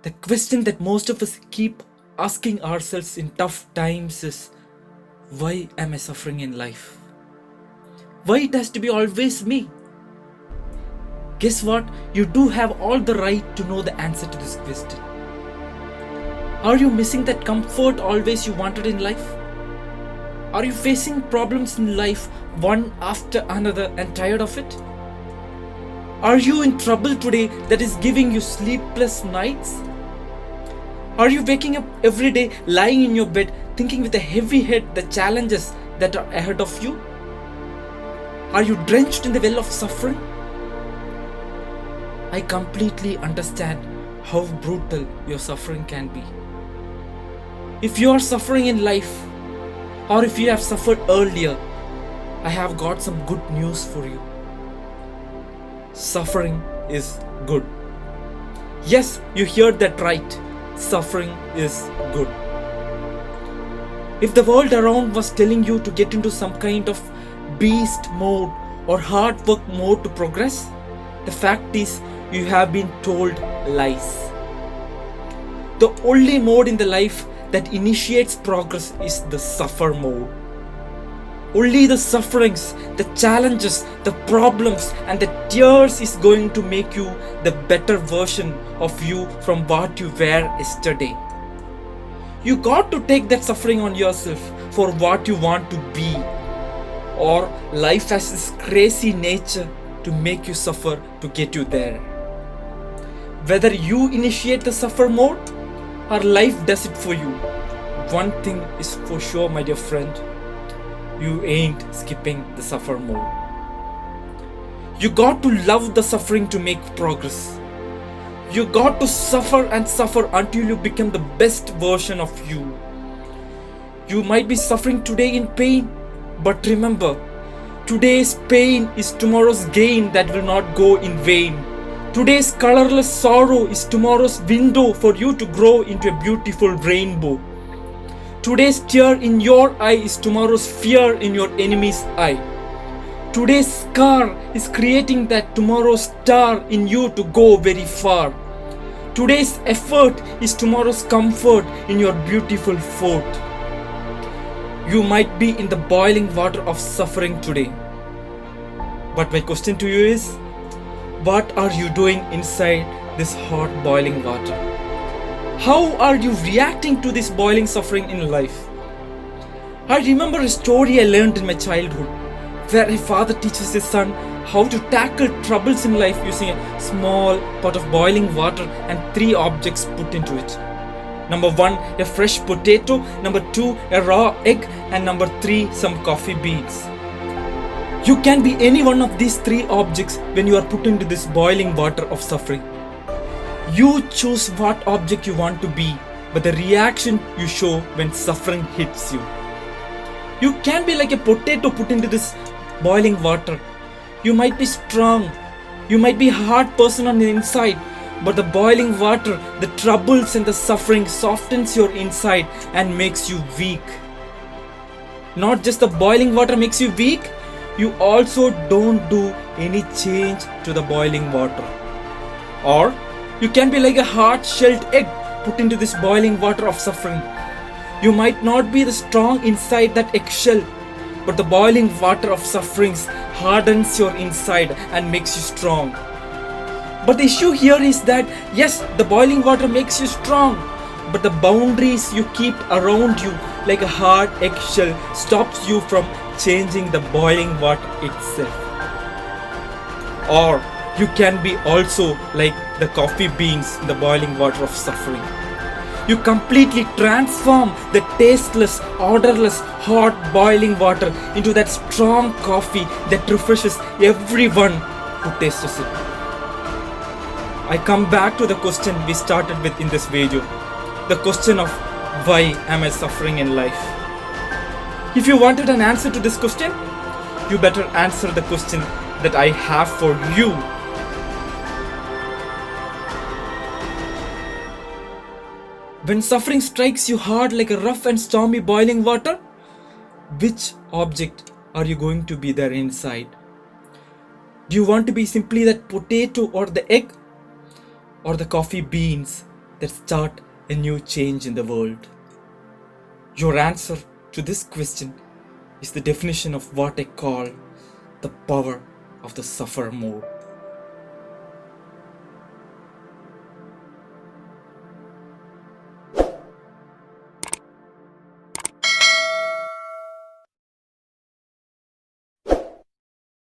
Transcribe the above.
The question that most of us keep asking ourselves in tough times is, why am I suffering in life? Why it has to be always me? Guess what? You do have all the right to know the answer to this question. Are you missing that comfort always you wanted in life? Are you facing problems in life one after another and tired of it? Are you in trouble today that is giving you sleepless nights? Are you waking up every day lying in your bed thinking with a heavy head the challenges that are ahead of you? Are you drenched in the well of suffering? I completely understand how brutal your suffering can be. If you are suffering in life, or if you have suffered earlier, I have got some good news for you. Suffering is good. Yes, you heard that right. Suffering is good. If the world around was telling you to get into some kind of beast mode or hard work mode to progress, the fact is you have been told lies. The only mode in the life that initiates progress is the suffer mode. Only the sufferings, the challenges, the problems and the tears is going to make you the better version of you from what you were yesterday. You got to take that suffering on yourself for what you want to be, or life has this crazy nature to make you suffer to get you there. Whether you initiate the suffer mode or life does it for you, one thing is for sure, my dear friend, you ain't skipping the suffer mode. You got to love the suffering to make progress. You got to suffer and suffer until you become the best version of you. You might be suffering today in pain, but remember, today's pain is tomorrow's gain that will not go in vain. Today's colorless sorrow is tomorrow's window for you to grow into a beautiful rainbow. Today's tear in your eye is tomorrow's fear in your enemy's eye. Today's scar is creating that tomorrow's star in you to go very far. Today's effort is tomorrow's comfort in your beautiful fort. You might be in the boiling water of suffering today. But my question to you is, what are you doing inside this hot boiling water? How are you reacting to this boiling suffering in life? I remember a story I learned in my childhood where a father teaches his son how to tackle troubles in life using a small pot of boiling water and 3 objects put into it. Number 1, a fresh potato. Number 2, a raw egg. And number 3, some coffee beans. You can be any one of these 3 objects when you are put into this boiling water of suffering. You choose what object you want to be, but the reaction you show when suffering hits you. You can be like a potato put into this boiling water. You might be strong, you might be a hard person on the inside, but the boiling water, the troubles and the suffering softens your inside and makes you weak. Not just the boiling water makes you weak, you also don't do any change to the boiling water. Or you can be like a hard-shelled egg put into this boiling water of suffering. You might not be the strong inside that eggshell, but the boiling water of sufferings hardens your inside and makes you strong. But the issue here is that, yes, the boiling water makes you strong, but the boundaries you keep around you like a hard eggshell stops you from changing the boiling water itself. Or you can be also like the coffee beans in the boiling water of suffering. You completely transform the tasteless, odorless, hot boiling water into that strong coffee that refreshes everyone who tastes it. I come back to the question we started with in this video. The question of why am I suffering in life? If you wanted an answer to this question, you better answer the question that I have for you. When suffering strikes you hard like a rough and stormy boiling water, which object are you going to be there inside? Do you want to be simply that potato or the egg? Or the coffee beans that start a new change in the world? Your answer to this question is the definition of what I call the power of the suffer more.